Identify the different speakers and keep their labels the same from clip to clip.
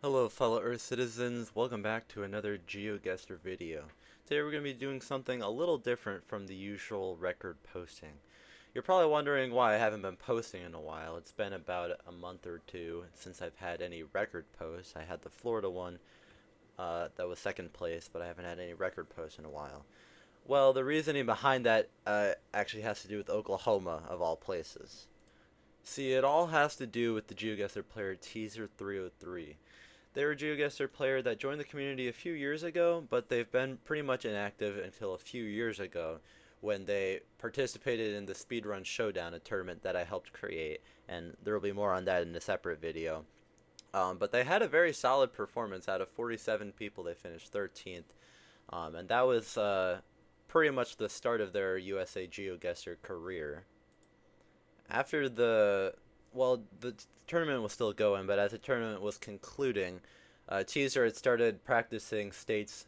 Speaker 1: Hello fellow Earth citizens, welcome back to another GeoGuessr video. Today we're going to be doing something a little different from the usual record posting. You're probably wondering why I haven't been posting in a while. It's been about a month or two since I've had any record posts. I had the Florida one that was second place, but I haven't had any record posts in a while. Well, the reasoning behind that actually has to do with Oklahoma, of all places. See, it all has to do with the GeoGuessr player Teaser 303. They're a GeoGuessr player that joined the community a few years ago, but they've been pretty much inactive until a few years ago when they participated in the Speedrun Showdown, a tournament that I helped create, and there will be more on that in a separate video. But they had a very solid performance. Out of 47 people, they finished 13th, and that was pretty much the start of their USA GeoGuessr career. After the tournament was still going, but as the tournament was concluding, Teaser had started practicing states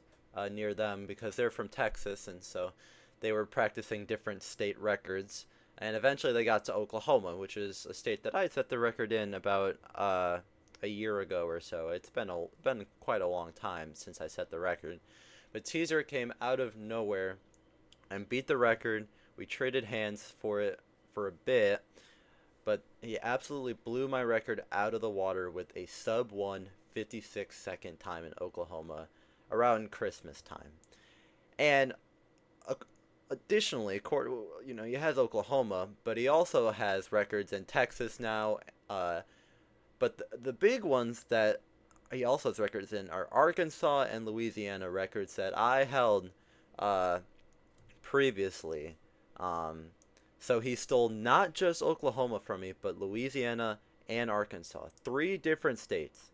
Speaker 1: near them because they're from Texas, and so they were practicing different state records. And eventually they got to Oklahoma, which is a state that I set the record in about a year ago or so. It's been quite a long time since I set the record. But Teaser came out of nowhere and beat the record. We traded hands for it for a bit, but he absolutely blew my record out of the water with a sub 1 56-second time in Oklahoma around Christmas time. And uh, additionally, he has Oklahoma, but he also has records in Texas now. But the big ones that he also has records in are Arkansas and Louisiana, records that I held uh, previously. Um, so he stole not just Oklahoma from me, but Louisiana and Arkansas, three different states.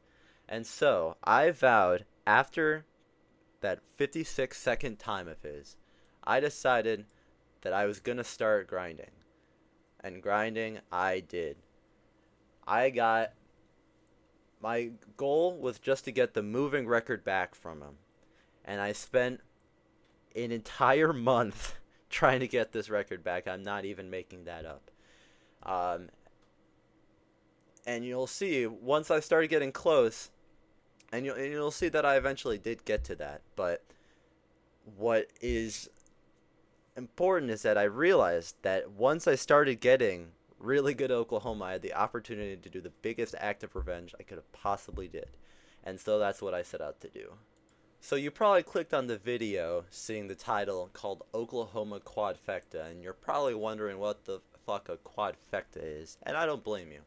Speaker 1: And so I vowed after that 56-second time of his, I decided that I was going to start grinding. And grinding I did. I got my goal was just to get the moving record back from him. And I spent an entire month trying to get this record back. I'm not even making that up. Um, and you'll see once I started getting close, and you'll see that I eventually did get to that. But what is important is that I realized that once I started getting really good at Oklahoma, I had the opportunity to do the biggest act of revenge I could have possibly did. And so that's what I set out to do. So you probably clicked on the video seeing the title called Oklahoma Quadfecta, and you're probably wondering what the fuck a quadfecta is, and I don't blame you.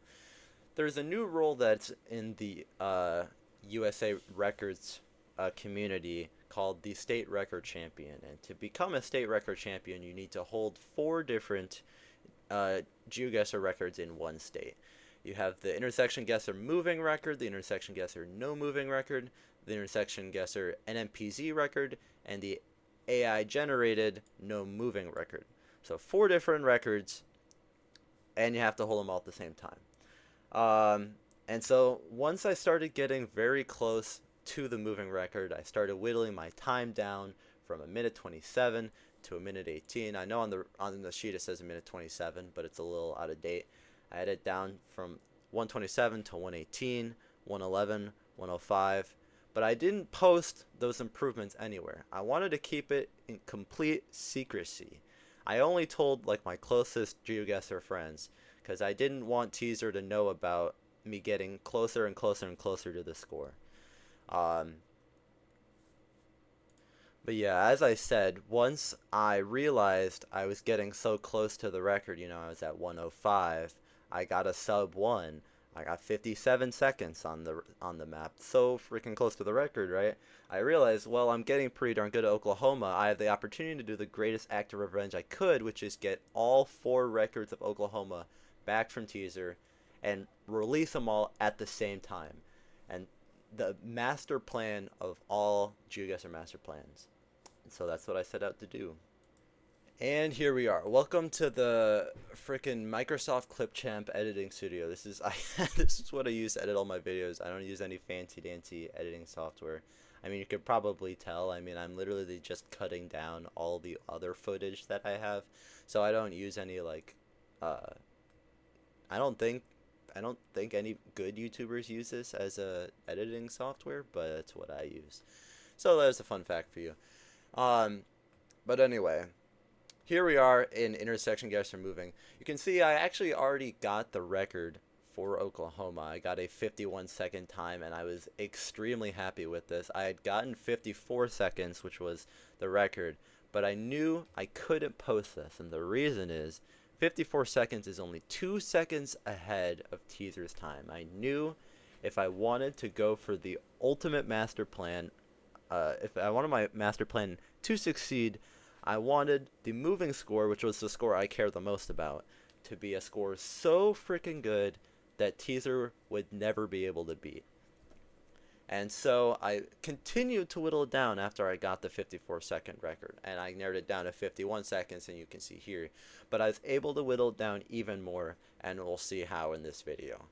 Speaker 1: There's a new rule that's in the USA Records community called the State Record Champion, and to become a State Record Champion, you need to hold four different GeoGuessr records in one state. You have the intersection guesser moving record, the intersection guesser no moving record, the intersection guesser NMPZ record, and the AI generated no moving record. So four different records, and you have to hold them all at the same time. And so once I started getting very close to the moving record, I started whittling my time down from a minute 27 to a minute 18. I know on the sheet it says a minute 27, but it's a little out of date. I had it down from 127 to 118, 111, 105, but I didn't post those improvements anywhere. I wanted to keep it in complete secrecy. I only told like my closest GeoGuessr friends because I didn't want Teaser to know about me getting closer and closer and closer to the score. Um, but yeah, as I said, once I realized I was getting so close to the record, I was at 105. I got a sub 1. I got 57 seconds on the map. So freaking close to the record, right? I realized, well, I'm getting pretty darn good at Oklahoma. I have the opportunity to do the greatest act of revenge I could, which is get all four records of Oklahoma back from Teaser and release them all at the same time. And the master plan of all GeoGuessr master plans. And so that's what I set out to do. And here we are. Welcome to the freaking Microsoft Clipchamp editing studio. This is what I use to edit all my videos. I don't use any fancy dancy editing software. I mean, you could probably tell. I mean, I'm literally just cutting down all the other footage that I have. So I don't use any like I don't think I don't think any good YouTubers use this as a editing software, but it's what I use. So that's a fun fact for you. Um, but anyway, here we are in intersection guests are moving. You can see I actually already got the record for Oklahoma. I got a 51-second time, and I was extremely happy with this. I had gotten 54 seconds, which was the record, but I knew I couldn't post this, and the reason is 54 seconds is only 2 seconds ahead of teaser's time. I knew if I wanted to go for the ultimate master plan, if I wanted my master plan to succeed, I wanted the moving score, which was the score I care the most about, to be a score so freaking good that teaser would never be able to beat. And so I continued to whittle it down after I got the 54-second record, and I narrowed it down to 51 seconds, and you can see here. But I was able to whittle it down even more, and we'll see how in this video.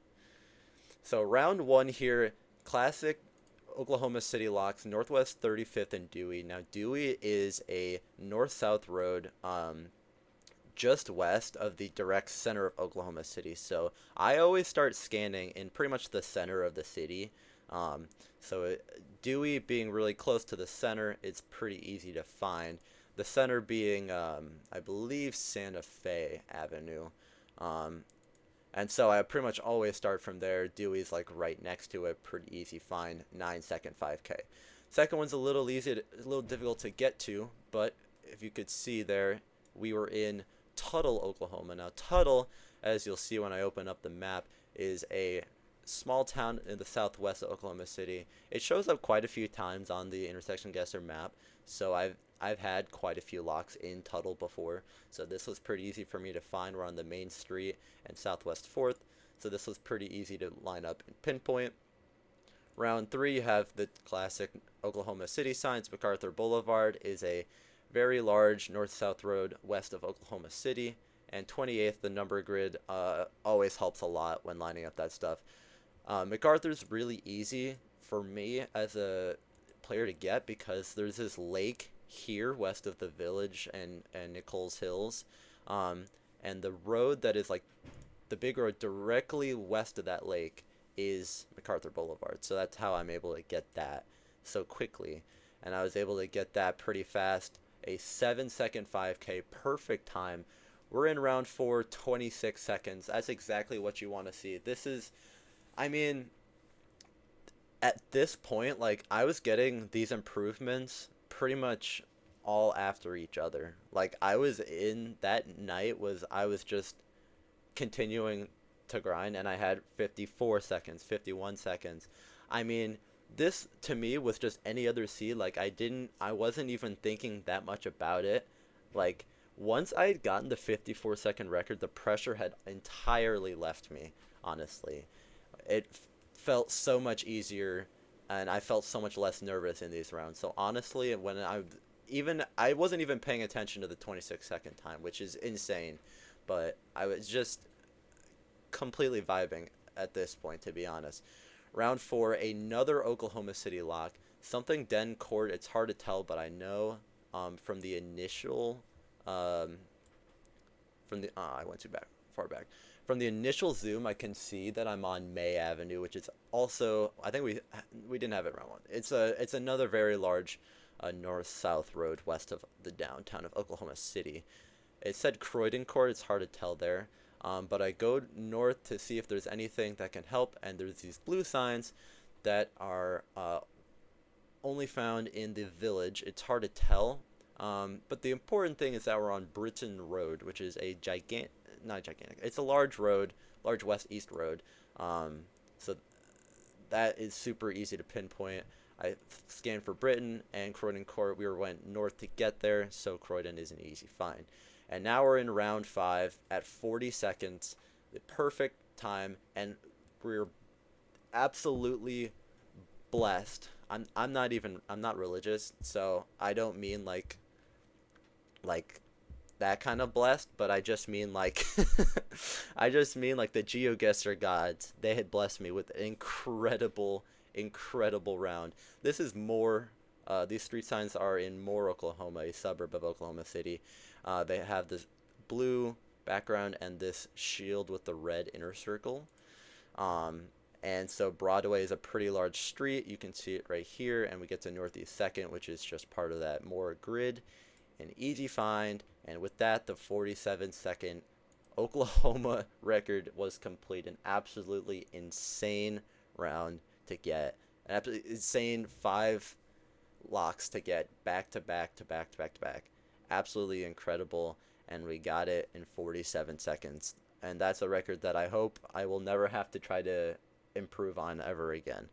Speaker 1: So round one here, classic Oklahoma City locks, Northwest 35th and Dewey. Now Dewey is a north-south road just west of the direct center of Oklahoma City. So I always start scanning in pretty much the center of the city. Dewey being really close to the center, it's pretty easy to find. The center being, I believe, Santa Fe Avenue. And so I pretty much always start from there. Dewey's like right next to it, pretty easy find, 9-second 5K. Second one's a little difficult to get to, but if you could see there, we were in Tuttle, Oklahoma. Now Tuttle, as you'll see when I open up the map, is a small town in the southwest of Oklahoma City. It shows up quite a few times on the intersection guesser map, so I've had quite a few locks in Tuttle before, so this was pretty easy for me to find. We're on the main street and Southwest 4th, so this was pretty easy to line up and pinpoint. Round 3, you have the classic Oklahoma City signs. MacArthur Boulevard is a very large north-south road west of Oklahoma City, and 28th, the number grid, always helps a lot when lining up that stuff. MacArthur's really easy for me as a player to get because there's this lake here west of the village and Nichols Hills, and the road that is like the big road directly west of that lake is MacArthur Boulevard. So that's how I'm able to get that so quickly, and I was able to get that pretty fast. A 7-second 5K, perfect time. We're in round 4, 26 seconds. That's exactly what you want to see. This is, I mean, at this point, like, I was getting these improvements pretty much all after each other. Like, I was in that night I was just continuing to grind, and I had 54 seconds, 51 seconds. I mean, this to me was just any other seed. Like, I wasn't even thinking that much about it. Like, once I had gotten the 54-second record, the pressure had entirely left me, honestly. It felt so much easier, and I felt so much less nervous in these rounds. So honestly, when I wasn't even paying attention to the 26-second time, which is insane, but I was just completely vibing at this point, to be honest. Round 4, another Oklahoma City lock. Something Den Court. It's hard to tell, but I know from the initial I went too far back. From the initial zoom, I can see that I'm on May Avenue, which is also, I think we didn't have it round 1. It's another very large north-south road west of the downtown of Oklahoma City. It said Croydon Court. It's hard to tell there. But I go north to see if there's anything that can help, and there's these blue signs that are only found in the village. It's hard to tell, but the important thing is that we're on Britain Road, which is a not gigantic, it's a large road, large west-east road, so that is super easy to pinpoint. I scanned for Britain and Croydon Court. We went north to get there, so Croydon is an easy find. And now we're in round 5 at 40 seconds, the perfect time, and we're absolutely blessed. I'm not religious, so I don't mean like that kind of blessed, but I just mean like I just mean like the GeoGuessr gods. They had blessed me with an incredible round. This is Moore. These street signs are in Moore, Oklahoma, a suburb of Oklahoma City. They have this blue background and this shield with the red inner circle. Um, and so Broadway is a pretty large street. You can see it right here, and we get to Northeast 2nd, which is just part of that more grid. An easy find, and with that, the 47-second Oklahoma record was complete. An absolutely insane round to get. An absolutely insane 5 locks to get back to back to back to back to back. Absolutely incredible, and we got it in 47 seconds. And that's a record that I hope I will never have to try to improve on ever again.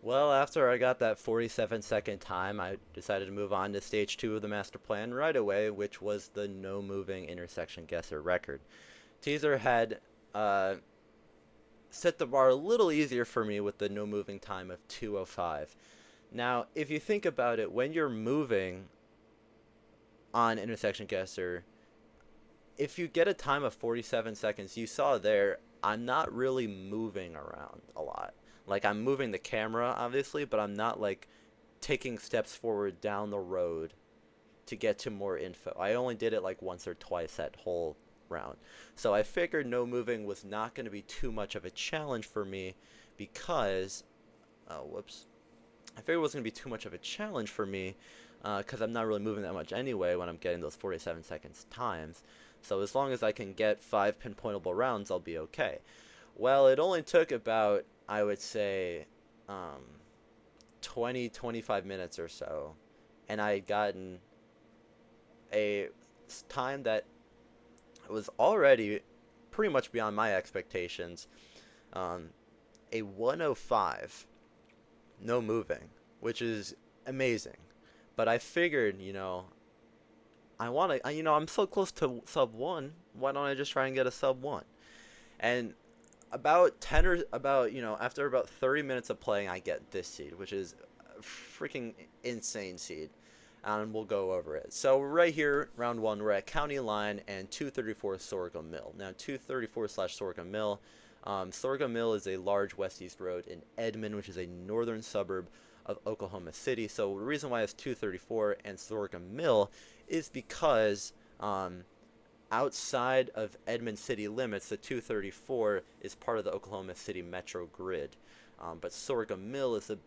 Speaker 1: Well, after I got that 47-second time, I decided to move on to stage 2 of the master plan right away, which was the no moving intersection guesser record. Teaser had set the bar a little easier for me with the no moving time of 2:05. Now, if you think about it, when you're moving on intersection guesser, if you get a time of 47 seconds, you saw there, I'm not really moving around a lot. Like, I'm moving the camera, obviously, but I'm not, like, taking steps forward down the road to get to more info. I only did it, like, once or twice that whole round. So I figured no moving was not going to be too much of a challenge for me because... Oh, whoops. I figured it wasn't going to be too much of a challenge for me because I'm not really moving that much anyway when I'm getting those 47 seconds times. So as long as I can get 5 pinpointable rounds, I'll be okay. Well, it only took about, I would say, 20-25 minutes or so, and I had gotten a time that was already pretty much beyond my expectations. A 1:05, no moving, which is amazing. But I figured, I want to, I'm so close to sub 1. Why don't I just try and get a sub 1? And about 10 or about, after about 30 minutes of playing, I get this seed, which is a freaking insane seed. And we'll go over it. So right here, round 1, we're at County Line and 234 Sorghum Mill. Now, 234/Sorghum Mill. Sorghum Mill is a large west-east road in Edmond, which is a northern suburb of Oklahoma City. So the reason why it's 234 and Sorghum Mill is because outside of Edmond city limits, the 234 is part of the Oklahoma City metro grid. But Sorghum Mill is the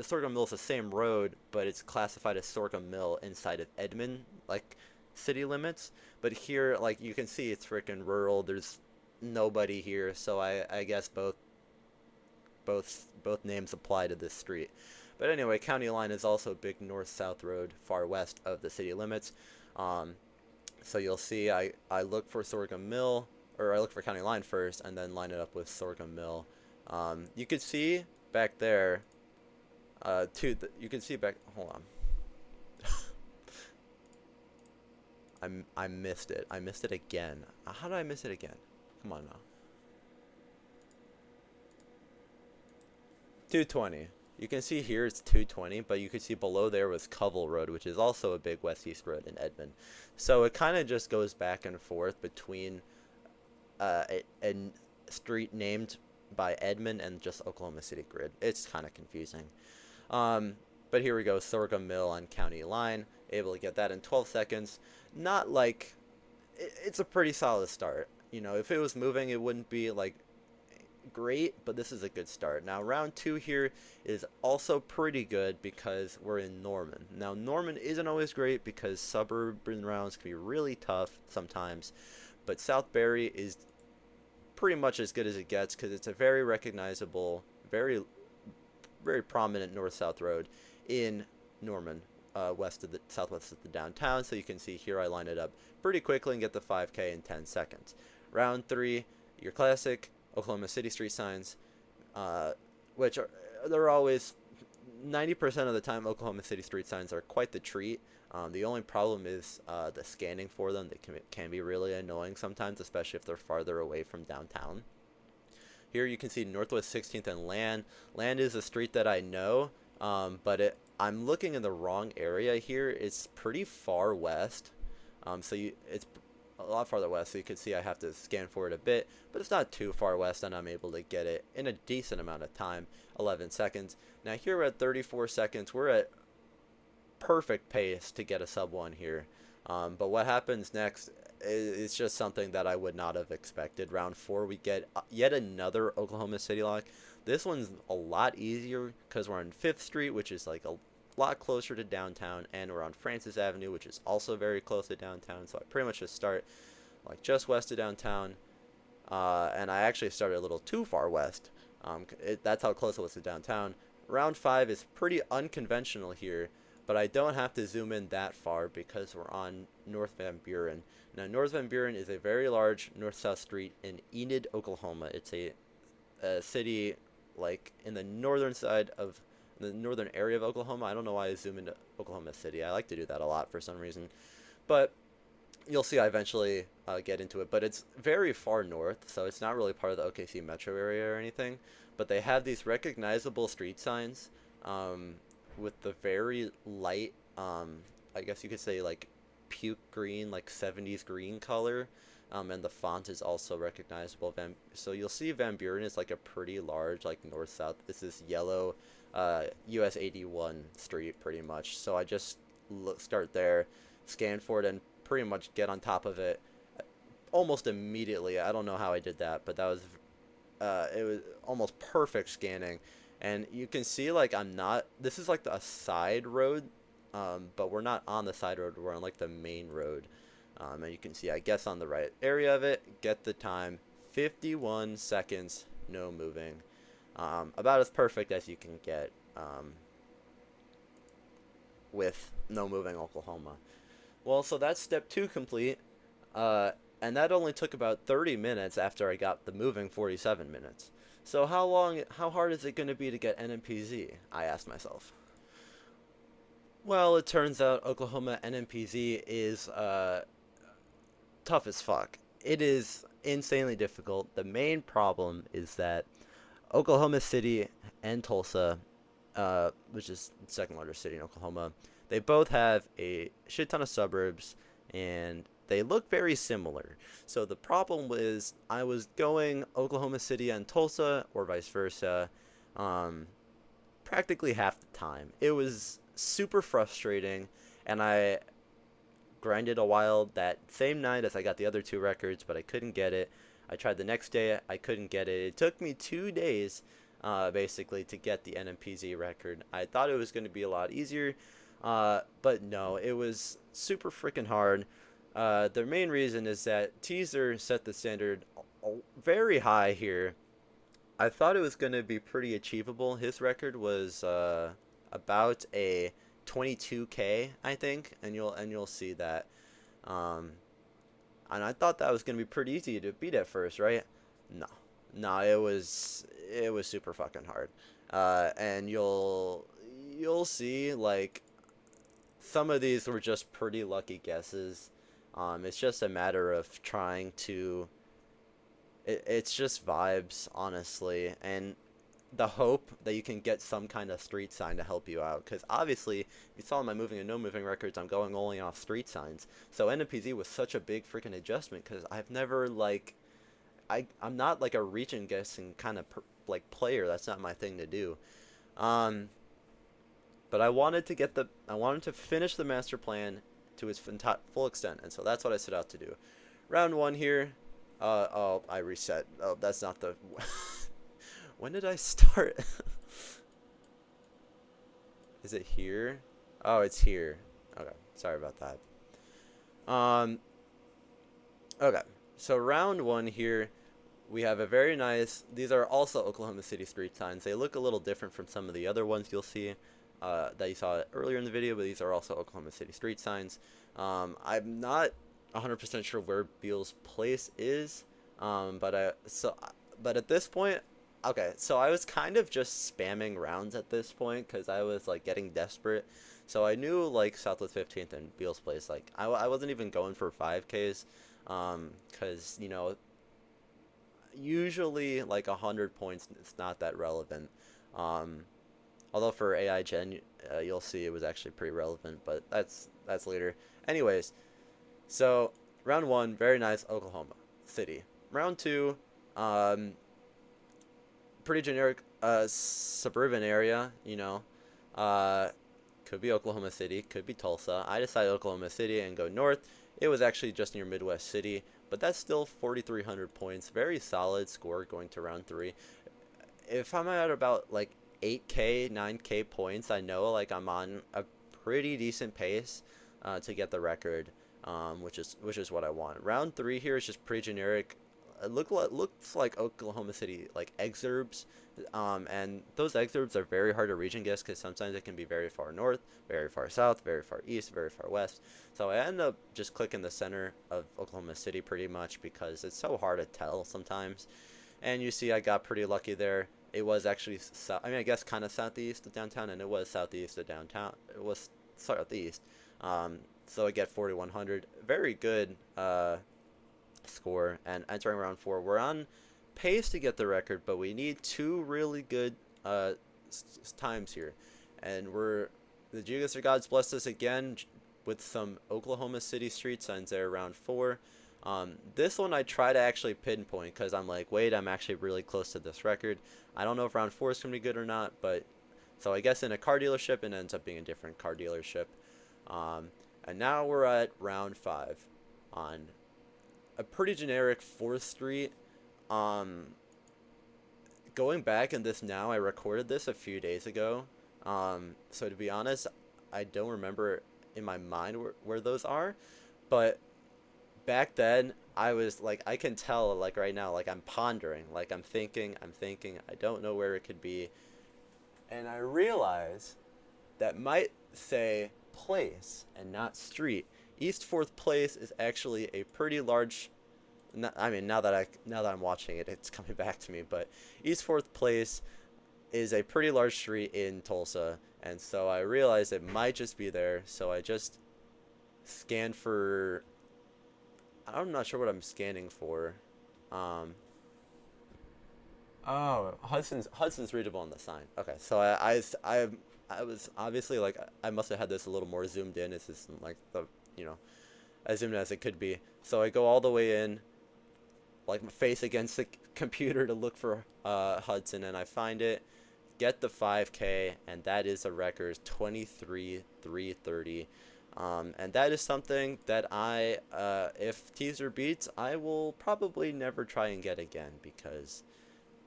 Speaker 1: Sorghum Mill is the same road, but it's classified as Sorghum Mill inside of Edmond, like, city limits. But here, like, you can see it's freaking rural. There's nobody here, so I guess both names apply to this street. But anyway, County Line is also a big north-south road far west of the city limits. So you'll see I look for Sorghum Mill, or I look for County Line first, and then line it up with Sorghum Mill. You could see back there, you can see back, hold on. I missed it. I missed it again. How did I miss it again? Come on now. 220. You can see here it's 220, but you can see below there was Covell Road, which is also a big west-east road in Edmond. So it kind of just goes back and forth between a street named by Edmond and just Oklahoma City grid. It's kind of confusing. But here we go, Sorghum Mill on County Line. Able to get that in 12 seconds. Not like, it's a pretty solid start. If it was moving, it wouldn't be like great, but this is a good start. Now, round 2 here is also pretty good because we're in Norman. Now, Norman isn't always great because suburban rounds can be really tough sometimes, but South Berry is pretty much as good as it gets because it's a very recognizable, very prominent north-south road in Norman, southwest of the downtown. So you can see here I line it up pretty quickly and get the 5K in 10 seconds. Round 3, your classic Oklahoma City street signs, which they're always 90% of the time. Oklahoma City street signs are quite the treat. The only problem is the scanning for them. They can be really annoying sometimes, especially if they're farther away from downtown. Here you can see Northwest 16th and Land. Land is a street that I know, but I'm looking in the wrong area here. It's pretty far west, it's a lot farther west, so you can see I have to scan for it a bit, but it's not too far west, and I'm able to get it in a decent amount of time, 11 seconds. Now here we're at 34 seconds. We're at perfect pace to get a sub 1 here. But what happens next, it's just something that I would not have expected. Round 4, we get yet another Oklahoma City lock. This one's a lot easier because we're on 5th Street, which is like a lot closer to downtown, and we're on Francis Avenue, which is also very close to downtown. So I pretty much just start like just west of downtown, and I actually started a little too far west. That's how close it was to downtown. Round 5 is pretty unconventional here, but I don't have to zoom in that far because we're on North Van Buren. Now, North Van Buren is a very large north-south street in Enid, Oklahoma. It's a city like in the northern side of the northern area of Oklahoma. I don't know why I zoom into Oklahoma City. I like to do that a lot for some reason, but you'll see I eventually get into it. But it's very far north, so it's not really part of the OKC metro area or anything. But they have these recognizable street signs with the very light, I guess you could say like puke green, like 70s green color. And the font is also recognizable. So you'll see Van Buren is like a pretty large, like north-south. This is yellow US 81 street pretty much. So I just start there, scan for it, and pretty much get on top of it almost immediately. I don't know how I did that, but that was it was almost perfect scanning. And you can see like I'm not, this is like a side road, but we're not on the side road, we're on like the main road. And you can see I guess on the right area of it, get the time, 51 seconds, no moving. About as perfect as you can get with no moving Oklahoma. Well, so that's step 2 complete, and that only took about 30 minutes after I got the moving 47 minutes. So how hard is it going to be to get NMPZ? I asked myself. Well, it turns out Oklahoma NMPZ is tough as fuck. It is insanely difficult. The main problem is that Oklahoma City and Tulsa, which is the second largest city in Oklahoma, they both have a shit ton of suburbs, and they look very similar. So the problem was I was going Oklahoma City and Tulsa, or vice versa, practically half the time. It was super frustrating, and I grinded a while that same night as I got the other 2 records, but I couldn't get it. I tried the next day, I couldn't get it. It took me 2 days, basically, to get the NMPZ record. I thought it was going to be a lot easier, but no, it was super freaking hard. The main reason is that Teaser set the standard very high here. I thought it was going to be pretty achievable. His record was about a 22K, I think, and you'll see that. And I thought that was going to be pretty easy to beat at first, right? No, it was super fucking hard. And you'll see like some of these were just pretty lucky guesses. It's just a matter of trying to. It's just vibes, honestly, and the hope that you can get some kind of street sign to help you out. Because obviously, if you saw my moving and no moving records, I'm going only off street signs. So NMPZ was such a big freaking adjustment because I've never like, I'm not like a reach and guessing kind of like player. That's not my thing to do. But I wanted to finish the master plan to its full extent, and so that's what I set out to do. Round 1 here. Oh, I reset. Oh, that's not the. When did I start? Is it here? Oh, it's here. Okay, sorry about that. Okay, so round 1 here, we have a very nice. These are also Oklahoma City street signs. They look a little different from some of the other ones you'll see that you saw earlier in the video, but these are also Oklahoma City street signs. I'm not 100% sure where Beal's Place is, but at this point. Okay, so I was kind of just spamming rounds at this point because I was like getting desperate. So I knew like Southwest 15th and Beal's Place. Like I wasn't even going for 5Ks, because you know usually like 100 points it's not that relevant. Although for AI Gen you'll see it was actually pretty relevant, but that's later. Anyways, so round 1, very nice Oklahoma City. Round 2, pretty generic suburban area, you know. Could be Oklahoma City, could be Tulsa. I decided Oklahoma City and go north, It was actually just near Midwest City, but that's still 4,300 points. Very solid score going to round three. If I'm at about like 8K, 9K points, I know like I'm on a pretty decent pace to get the record, which is what I want. Round three here is just pretty generic. Looks like Oklahoma City like exurbs, and those exurbs are very hard to region guess because sometimes it can be very far north, very far south, very far east, very far west. So I end up just clicking the center of Oklahoma City pretty much because it's so hard to tell sometimes. And you see, I got pretty lucky there. It was actually, I mean, I guess kind of southeast of downtown, and it was southeast of downtown. It was southeast. Um, so I get 4,100. Very good score. And entering round four, we're on pace to get the record, but we need two really good times here. And the Geoguessr gods blessed us again with some Oklahoma City street signs there around four. This one I try to actually pinpoint because I'm like, wait, I'm actually really close to this record. I don't know if round four is going to be good or not, but so I guess in a car dealership it ends up being a different car dealership. Um, and now we're at round five on a pretty generic 4th Street. Um, Going back in this now, I recorded this a few days ago. So to be honest, I don't remember in my mind where those are, but back then I was like I can tell like right now like I'm pondering like I'm thinking I don't know where it could be, and I realize that might say place and not street. East 4th Place is actually a pretty large, I mean now that I'm watching it, it's coming back to me, but East 4th Place is a pretty large street in Tulsa, and so I realized it might just be there, so I just scanned for, I'm not sure what I'm scanning for. Um, oh, Hudson's readable on the sign. Okay, so I was obviously like I must have had this a little more zoomed in. It's just like the you know as zoomed as it could be. So I go all the way in, like my face against the computer to look for Hudson, and I find it. Get the 5K, and that is a record 23,330. And that is something that if teaser beats, I will probably never try and get again because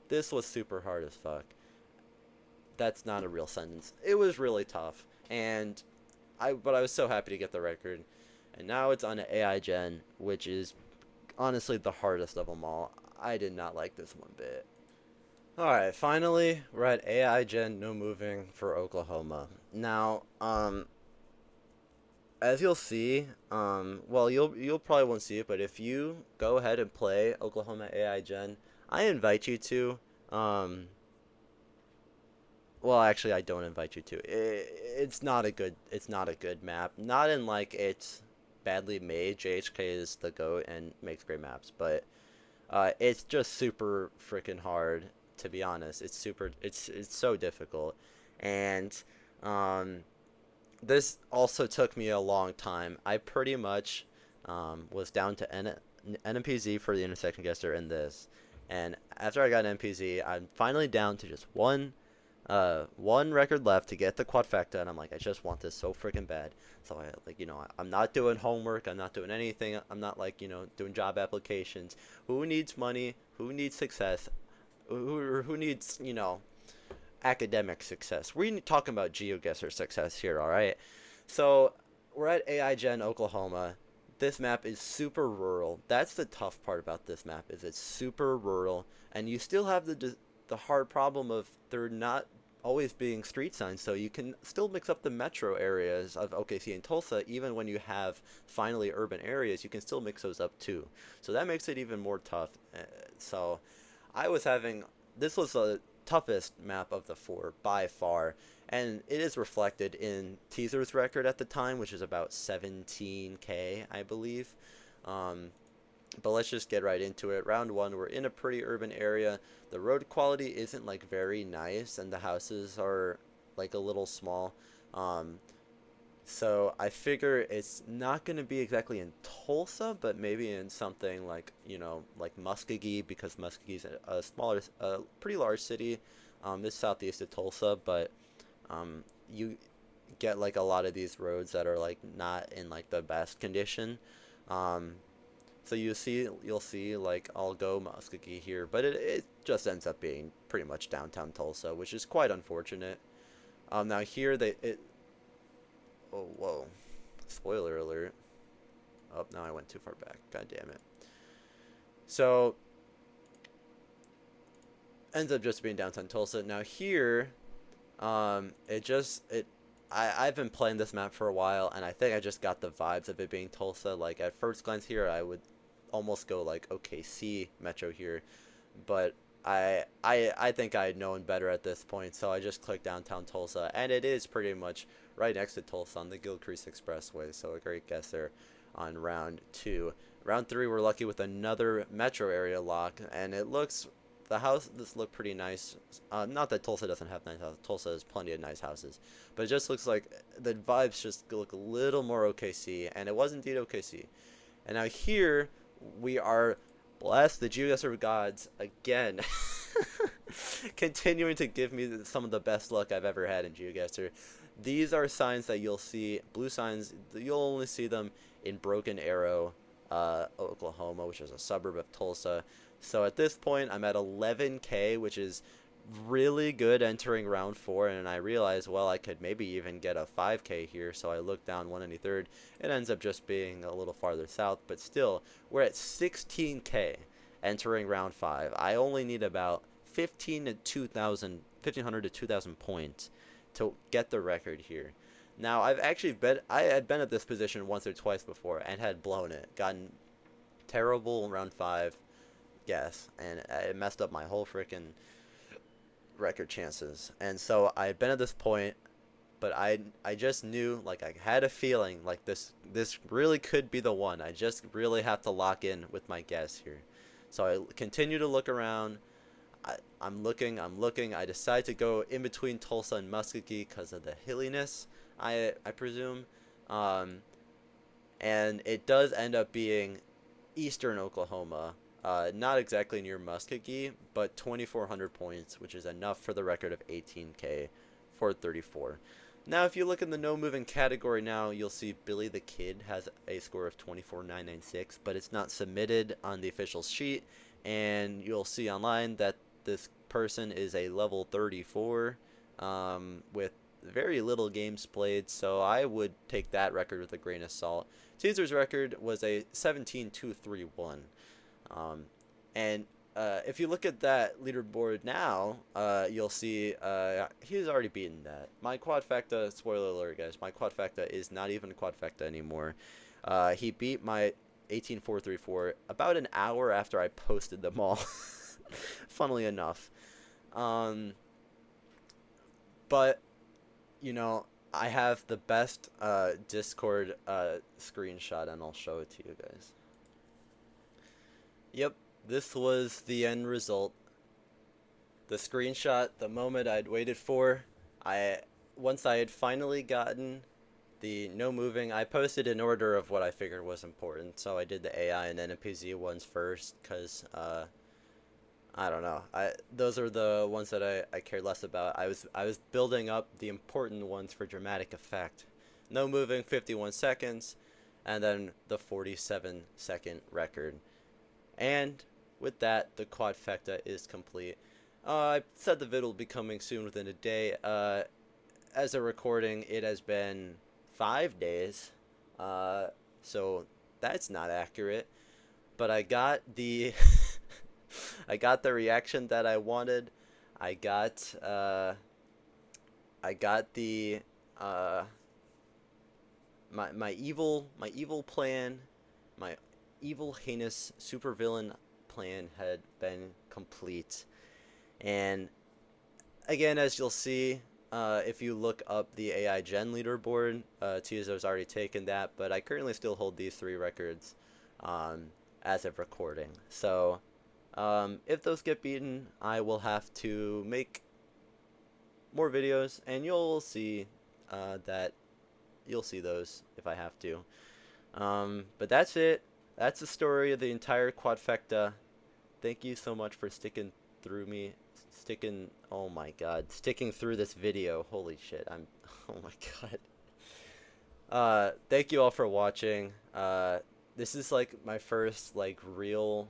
Speaker 1: this was super hard as fuck. That's not a real sentence. It was really tough, and but I was so happy to get the record. And now it's on an AI Gen, which is honestly the hardest of them all. I did not like this one bit. Alright, finally, we're at AI Gen no moving for Oklahoma. Now, as you'll see, well, you'll probably won't see it, but if you go ahead and play Oklahoma AI Gen, I invite you to. Um, well, actually, I don't invite you to. It's not a good map. Not in like it's badly made. JHK is the GOAT and makes great maps, but it's just super freaking hard. To be honest, it's so difficult, and um, this also took me a long time. I pretty much was down to NMPZ for the intersection guesser in this, and after I got an NPZ, I'm finally down to just one record left to get the Quadfecta, and I'm like, I just want this so freaking bad. So I'm not doing homework. I'm not doing anything. I'm not like doing job applications. Who needs money? Who needs success? Who needs academic success? We're talking about GeoGuessr success here, all right? So we're at AI Gen, Oklahoma. This map is super rural. That's the tough part about this map is it's super rural, and you still have the hard problem of there not always being street signs, so you can still mix up the metro areas of OKC and Tulsa. Even when you have finally urban areas, you can still mix those up too. So that makes it even more tough. So I was having this was the toughest map of the four by far, and it is reflected in Teaser's record at the time, which is about 17K, I believe. Um, but let's just get right into it. Round one, we're in a pretty urban area. The road quality isn't like very nice, and the houses are like a little small. Um, so I figure it's not going to be exactly in Tulsa, but maybe in something like, like Muskogee, because Muscogee's a smaller, pretty large city. It's southeast of Tulsa, but you get like a lot of these roads that are like not in like the best condition. Um, so you'll see like I'll go Muskogee here, but it just ends up being pretty much downtown Tulsa, which is quite unfortunate. Now here oh whoa, spoiler alert. Oh, no, I went too far back. God damn it. So ends up just being downtown Tulsa. Now here, I've been playing this map for a while, and I think I just got the vibes of it being Tulsa. Like at first glance here, I would almost go like OKC Metro here, but I think I had known better at this point, so I just clicked downtown Tulsa, and it is pretty much right next to Tulsa on the Gilcrease Expressway. So a great guess there on round 2. Round 3, we're lucky with another metro area lock, and it looks the houses look pretty nice. Not that Tulsa doesn't have nice houses. Tulsa has plenty of nice houses, but it just looks like the vibes just look a little more OKC, and it was indeed OKC. And now here we are blessed, the Geoguessr gods again, continuing to give me some of the best luck I've ever had in Geoguessr. These are signs that you'll see, blue signs, you'll only see them in Broken Arrow, Oklahoma, which is a suburb of Tulsa. So at this point, I'm at 11K, which is really good entering round 4, and I realized, well, I could maybe even get a 5K here, so I looked down 193rd. It ends up just being a little farther south, but still, we're at 16K entering round 5. I only need about 1500 to 2,000 points to get the record here. Now, I had been at this position once or twice before and had blown it, gotten terrible round 5 guess, and it messed up my whole freaking record chances. And so I had been at this point, but I just knew, like I had a feeling like this really could be the one. I just really have to lock in with my guess here. So I continue to look around. I'm looking. I decide to go in between Tulsa and Muskogee because of the hilliness, I presume. And it does end up being eastern Oklahoma. Not exactly near Muskogee, but 2,400 points, which is enough for the record of 18K for 34. Now, if you look in the no moving category now, you'll see Billy the Kid has a score of 24,996, but it's not submitted on the official sheet, and you'll see online that this person is a level 34 with very little games played, so I would take that record with a grain of salt. Caesar's record was a 17,231. And if you look at that leaderboard now, you'll see he's already beaten that. My Quadfecta, spoiler alert guys, my Quadfecta is not even Quadfecta anymore. He beat my 18,434 about an hour after I posted them all, funnily enough. But, you know, I have the best Discord screenshot, and I'll show it to you guys. Yep, this was the end result. The screenshot, the moment I'd waited for. Once I had finally gotten the no moving, I posted in order of what I figured was important. So I did the AI and NPZ ones first, because I don't know. Those are the ones that I cared less about. I was building up the important ones for dramatic effect. No moving, 51 seconds, and then the 47-second record. And with that, the Quadfecta is complete. I said the vid will be coming soon within a day. As a recording, it has been 5 days, so that's not accurate. But I got the I got the reaction that I wanted. I got the my evil plan, my evil heinous supervillain plan had been complete. And again, as you'll see, if you look up the AI Gen leaderboard, Tizo's already taken that, but I currently still hold these 3 records as of recording. So if those get beaten, I will have to make more videos, and you'll see that you'll see those if I have to. But that's it. That's the story of the entire Quadfecta. Thank you so much for sticking through oh my god, sticking through this video. Holy shit, oh my god. Thank you all for watching. this is like my first like real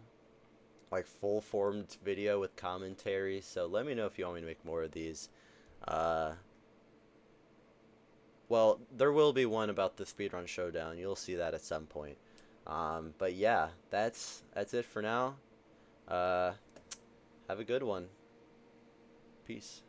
Speaker 1: like full formed video with commentary, so let me know if you want me to make more of these. Uh, well, there will be one about the speedrun showdown. You'll see that at some point. But yeah, that's it for now. Uh, have a good one. Peace.